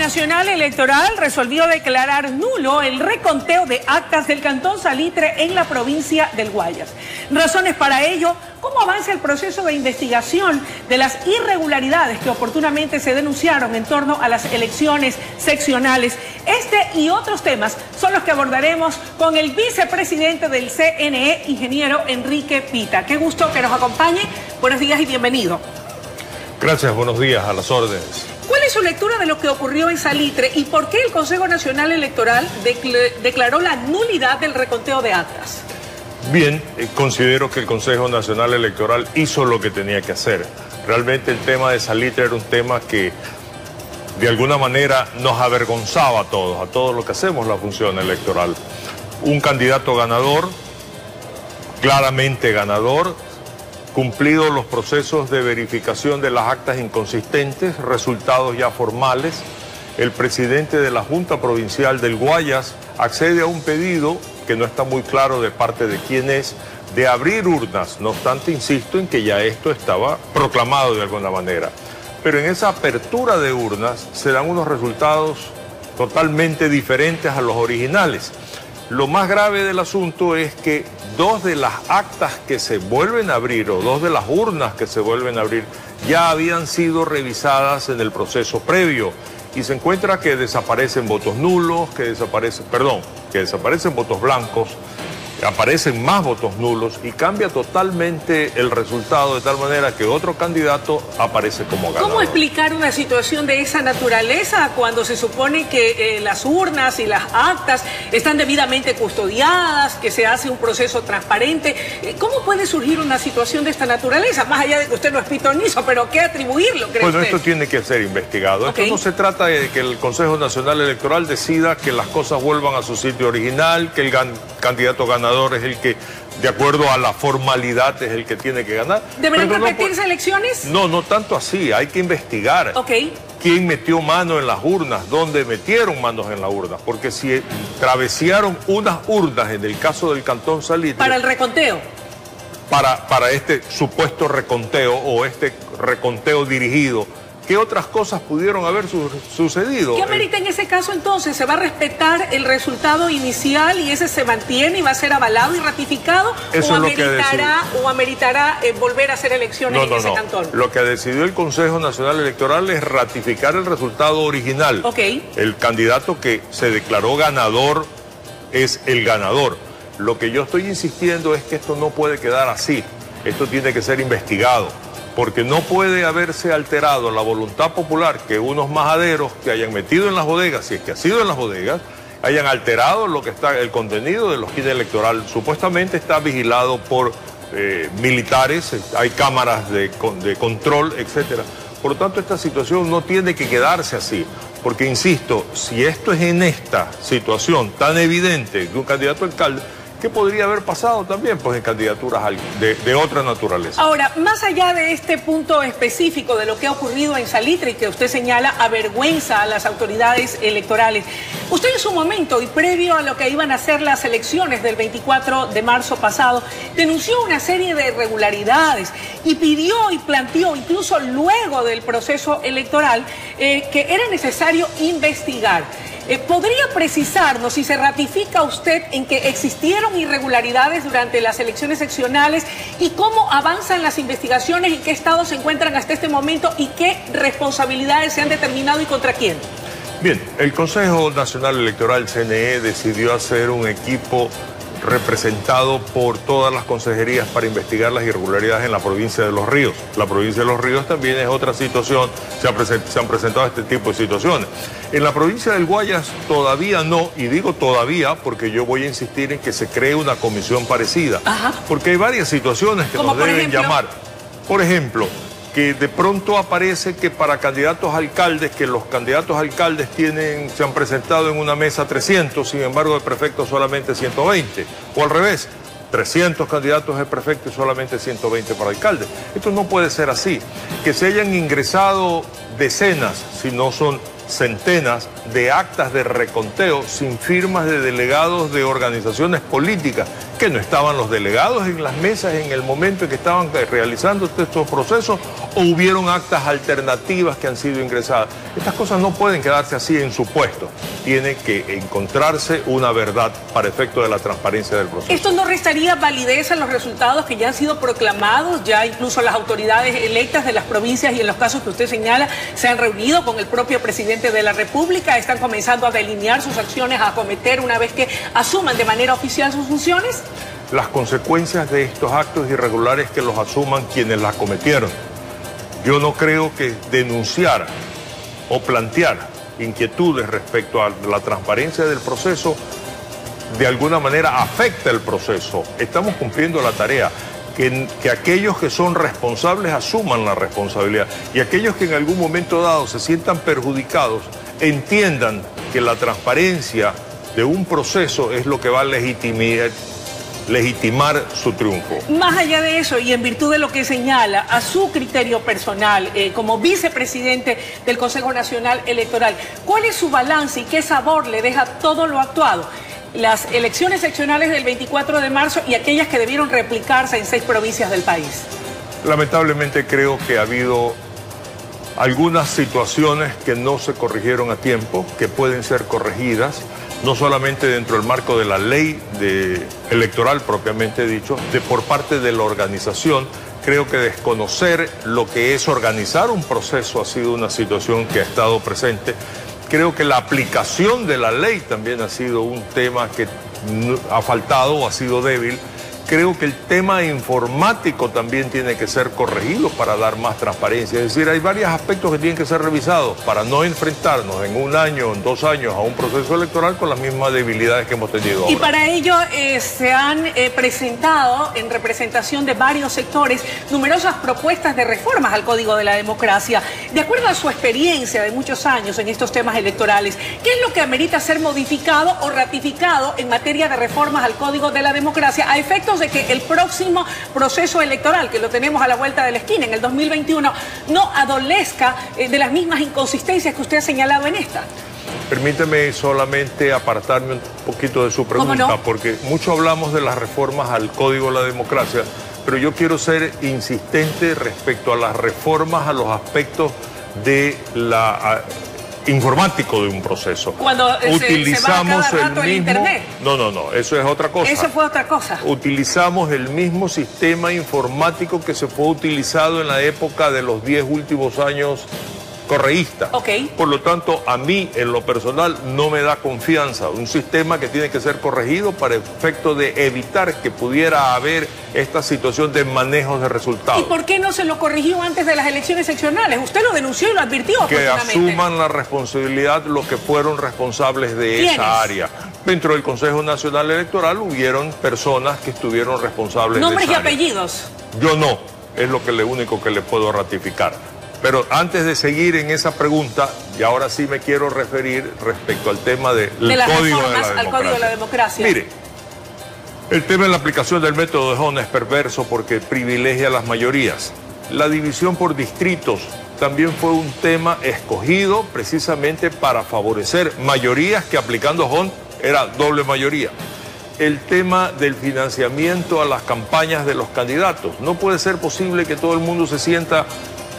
Nacional Electoral resolvió declarar nulo el reconteo de actas del Cantón Salitre en la provincia del Guayas. Razones para ello: cómo avanza el proceso de investigación de las irregularidades que oportunamente se denunciaron en torno a las elecciones seccionales. Este y otros temas son los que abordaremos con el vicepresidente del CNE, ingeniero Enrique Pita. Qué gusto que nos acompañe. Buenos días y bienvenido. Gracias, buenos días, a las órdenes. ¿Cuál es su lectura de lo que ocurrió en Salitre y por qué el Consejo Nacional Electoral declaró la nulidad del reconteo de actas? Bien, considero que el Consejo Nacional Electoral hizo lo que tenía que hacer. Realmente el tema de Salitre era un tema que de alguna manera nos avergonzaba a todos los que hacemos la función electoral. Un candidato ganador, claramente ganador, cumplidos los procesos de verificación de las actas inconsistentes, resultados ya formales, el presidente de la Junta Provincial del Guayas accede a un pedido que no está muy claro de parte de quién es, de abrir urnas. No obstante, insisto en que ya esto estaba proclamado de alguna manera. Pero en esa apertura de urnas se dan unos resultados totalmente diferentes a los originales. Lo más grave del asunto es que dos de las actas que se vuelven a abrir, o dos de las urnas que se vuelven a abrir, ya habían sido revisadas en el proceso previo. Y se encuentra que desaparecen votos nulos, que desaparecen votos blancos, aparecen más votos nulos y cambia totalmente el resultado de tal manera que otro candidato aparece como ganador. ¿Cómo explicar una situación de esa naturaleza cuando se supone que las urnas y las actas están debidamente custodiadas, que se hace un proceso transparente? ¿Cómo puede surgir una situación de esta naturaleza? Más allá de que usted no es pitonizo, pero ¿qué atribuirlo, cree usted? Esto tiene que ser investigado. Esto no se trata de que el Consejo Nacional Electoral decida que las cosas vuelvan a su sitio original, que el candidato ganador es el que, de acuerdo a la formalidad, es el que tiene que ganar. ¿Deberán repetirse elecciones? No tanto así, hay que investigar. ¿Quién metió mano en las urnas? ¿Dónde metieron manos en las urnas? Porque si travesearon unas urnas en el caso del Cantón Salitre... ¿Para el reconteo? Para este supuesto reconteo o este reconteo dirigido, ¿qué otras cosas pudieron haber sucedido? ¿Qué amerita en ese caso entonces? ¿Se va a respetar el resultado inicial y ese se mantiene y va a ser avalado y ratificado? Eso ¿O ameritará volver a hacer elecciones en ese cantón? Lo que decidió el Consejo Nacional Electoral es ratificar el resultado original. El candidato que se declaró ganador es el ganador. Lo que yo estoy insistiendo es que esto no puede quedar así. Esto tiene que ser investigado. Porque no puede haberse alterado la voluntad popular, que unos majaderos que hayan metido en las bodegas, si es que ha sido en las bodegas, hayan alterado lo que está el contenido de los kits electorales. Supuestamente está vigilado por militares, hay cámaras de control, etc. Por lo tanto, esta situación no tiene que quedarse así. Porque, insisto, si esto es en esta situación tan evidente de un candidato a alcalde, ¿qué podría haber pasado también? Pues en candidaturas de otra naturaleza. Ahora, más allá de este punto específico de lo que ha ocurrido en Salitre y que usted señala avergüenza a las autoridades electorales, usted en su momento y previo a lo que iban a ser las elecciones del 24 de marzo pasado, denunció una serie de irregularidades y pidió y planteó, incluso luego del proceso electoral, que era necesario investigar. ¿Podría precisarnos si se ratifica usted en que existieron irregularidades durante las elecciones seccionales y cómo avanzan las investigaciones, en qué estado se encuentran hasta este momento y qué responsabilidades se han determinado y contra quién? Bien, el Consejo Nacional Electoral, CNE, decidió hacer un equipo representado por todas las consejerías para investigar las irregularidades en la provincia de Los Ríos. La provincia de Los Ríos también es otra situación, se han presentado este tipo de situaciones. En la provincia del Guayas todavía no, y digo todavía porque yo voy a insistir en que se cree una comisión parecida, porque hay varias situaciones que nos deben llamar. Por ejemplo, que de pronto aparece que para candidatos a alcaldes, que los candidatos a alcaldes se han presentado en una mesa 300, sin embargo de prefectos solamente 120, o al revés, 300 candidatos de prefecto y solamente 120 para alcaldes. Esto no puede ser así. Que se hayan ingresado decenas, si no son centenas, de actas de reconteo sin firmas de delegados de organizaciones políticas que no estaban los delegados en las mesas en el momento en que estaban realizando estos procesos, o hubieron actas alternativas que han sido ingresadas. Estas cosas no pueden quedarse así en supuesto. Tiene que encontrarse una verdad para efecto de la transparencia del proceso. ¿Esto no restaría validez a los resultados que ya han sido proclamados? Ya incluso las autoridades electas de las provincias y en los casos que usted señala se han reunido con el propio presidente de la República, están comenzando a delinear sus acciones a acometer una vez que asuman de manera oficial sus funciones. Las consecuencias de estos actos irregulares que los asuman quienes las cometieron. Yo no creo que denunciar o plantear inquietudes respecto a la transparencia del proceso de alguna manera afecta el proceso. Estamos cumpliendo la tarea. Que aquellos que son responsables asuman la responsabilidad y aquellos que en algún momento dado se sientan perjudicados entiendan que la transparencia de un proceso es lo que va a legitimar su triunfo. Más allá de eso, y en virtud de lo que señala, a su criterio personal, como vicepresidente del Consejo Nacional Electoral, ¿cuál es su balance y qué sabor le deja todo lo actuado? Las elecciones seccionales del 24 de marzo y aquellas que debieron replicarse en 6 provincias del país. Lamentablemente creo que ha habido algunas situaciones que no se corrigieron a tiempo, que pueden ser corregidas, no solamente dentro del marco de la ley electoral propiamente dicho, por parte de la organización. Creo que desconocer lo que es organizar un proceso ha sido una situación que ha estado presente. Creo que la aplicación de la ley también ha sido un tema que ha faltado o ha sido débil. Creo que el tema informático también tiene que ser corregido para dar más transparencia. Es decir, hay varios aspectos que tienen que ser revisados para no enfrentarnos en 1 año, en 2 años a un proceso electoral con las mismas debilidades que hemos tenido ahora. Y para ello se han presentado en representación de varios sectores numerosas propuestas de reformas al Código de la Democracia. De acuerdo a su experiencia de muchos años en estos temas electorales, ¿qué es lo que amerita ser modificado o ratificado en materia de reformas al Código de la Democracia a efectos de que el próximo proceso electoral, que lo tenemos a la vuelta de la esquina en el 2021, no adolezca de las mismas inconsistencias que usted ha señalado en esta? Permíteme solamente apartarme un poquito de su pregunta, ¿Cómo no? Porque mucho hablamos de las reformas al Código de la Democracia, pero yo quiero ser insistente respecto a las reformas a los aspectos de la informático de un proceso. Cuando utilizamos se va cada rato el internet. No, eso es otra cosa. Eso fue otra cosa. Utilizamos el mismo sistema informático que se fue utilizado en la época de los 10 últimos años correísta. Okay. Por lo tanto, a mí, en lo personal, no me da confianza. Un sistema que tiene que ser corregido para efecto de evitar que pudiera haber esta situación de manejos de resultados. ¿Y por qué no se lo corrigió antes de las elecciones seccionales? Usted lo denunció y lo advirtió. Que asuman la responsabilidad los que fueron responsables de esa área. Dentro del Consejo Nacional Electoral hubieron personas que estuvieron responsables de esa área. ¿Nombres y apellidos? Yo no, es lo único que le puedo ratificar. Pero antes de seguir en esa pregunta, y ahora sí me quiero referir respecto al tema del Código de la Democracia. Mire, el tema de la aplicación del método de Hone es perverso porque privilegia a las mayorías. La división por distritos también fue un tema escogido precisamente para favorecer mayorías que aplicando Hone era doble mayoría. El tema del financiamiento a las campañas de los candidatos. No puede ser posible que todo el mundo se sienta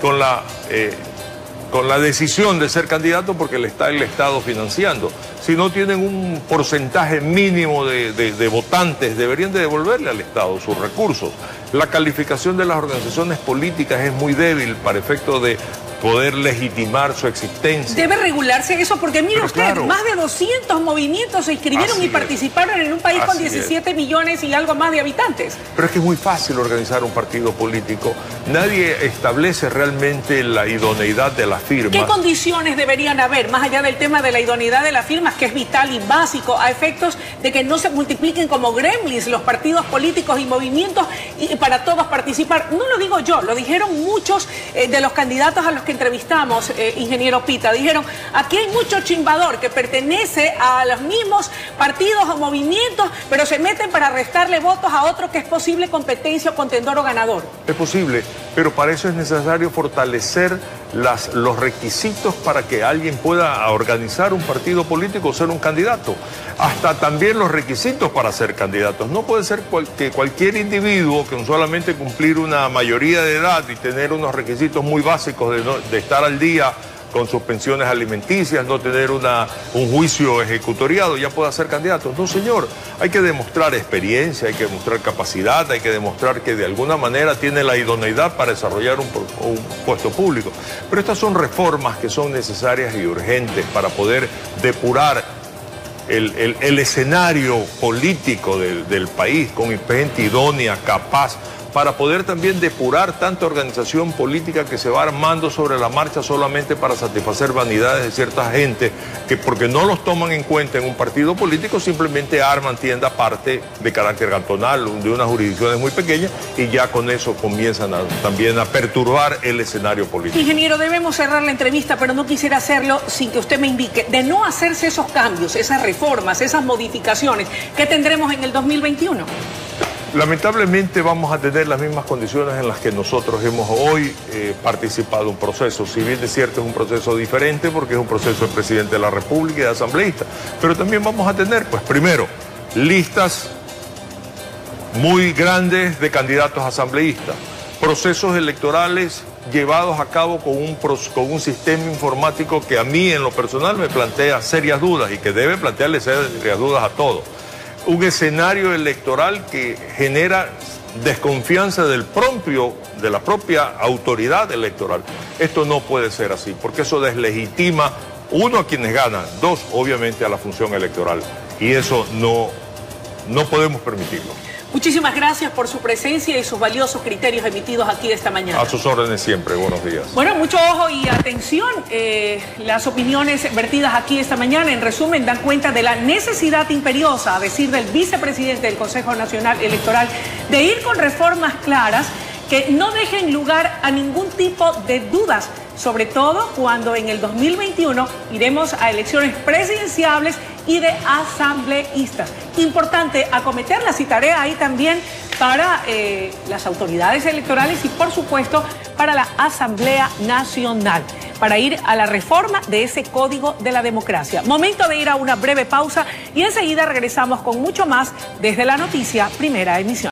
con la decisión de ser candidato porque le está el Estado financiando. Si no tienen un porcentaje mínimo de votantes, deberían de devolverle al Estado sus recursos. La calificación de las organizaciones políticas es muy débil para efecto de poder legitimar su existencia. Debe regularse eso porque mire usted, claro, más de 200 movimientos se inscribieron y participaron en un país con 17 millones y algo más de habitantes. Pero es que es muy fácil organizar un partido político. Nadie establece realmente la idoneidad de las firmas. ¿Qué condiciones deberían haber, más allá del tema de la idoneidad de las firmas, que es vital y básico, a efectos de que no se multipliquen como gremlins los partidos políticos y movimientos y para todos participar? No lo digo yo, lo dijeron muchos de los candidatos a los que entrevistamos, ingeniero Pita. Dijeron, aquí hay mucho chimbador que pertenece a los mismos partidos o movimientos, pero se meten para restarle votos a otro que es posible competencia o contendor o ganador. Es posible, pero para eso es necesario fortalecer los requisitos para que alguien pueda organizar un partido político o ser un candidato. Hasta también los requisitos para ser candidatos. No puede ser que cualquier individuo con solamente cumplir una mayoría de edad y tener unos requisitos muy básicos de estar al día con sus pensiones alimenticias, no tener un juicio ejecutoriado, ya pueda ser candidato. No, señor, hay que demostrar experiencia, hay que demostrar capacidad, hay que demostrar que de alguna manera tiene la idoneidad para desarrollar un puesto público. Pero estas son reformas que son necesarias y urgentes para poder depurar el escenario político del país con gente idónea, capaz, para poder también depurar tanta organización política que se va armando sobre la marcha solamente para satisfacer vanidades de cierta gente que, porque no los toman en cuenta en un partido político, simplemente arman tienda aparte de carácter cantonal, de unas jurisdicciones muy pequeñas, y ya con eso comienzan también a perturbar el escenario político. Ingeniero, debemos cerrar la entrevista, pero no quisiera hacerlo sin que usted me indique, de no hacerse esos cambios, esas reformas, esas modificaciones, ¿qué tendremos en el 2021? Lamentablemente vamos a tener las mismas condiciones en las que nosotros hemos hoy participado en un proceso. Si bien es cierto, es un proceso diferente porque es un proceso del presidente de la República y de asambleísta. Pero también vamos a tener, pues primero, listas muy grandes de candidatos asambleístas, procesos electorales llevados a cabo con un sistema informático que a mí en lo personal me plantea serias dudas y que debe plantearle serias dudas a todos. Un escenario electoral que genera desconfianza de la propia autoridad electoral. Esto no puede ser así, porque eso deslegitima, uno, a quienes ganan, dos, obviamente, a la función electoral. Y eso no podemos permitirlo. Muchísimas gracias por su presencia y sus valiosos criterios emitidos aquí esta mañana. A sus órdenes siempre. Buenos días. Bueno, mucho ojo y atención. Las opiniones vertidas aquí esta mañana, en resumen, dan cuenta de la necesidad imperiosa, a decir del vicepresidente del Consejo Nacional Electoral, de ir con reformas claras que no dejen lugar a ningún tipo de dudas, sobre todo cuando en el 2021 iremos a elecciones presidenciales y de asambleístas. Importante acometerlas y tarea ahí también para las autoridades electorales y, por supuesto, para la Asamblea Nacional, para ir a la reforma de ese Código de la Democracia. Momento de ir a una breve pausa y enseguida regresamos con mucho más desde la noticia Primera Emisión.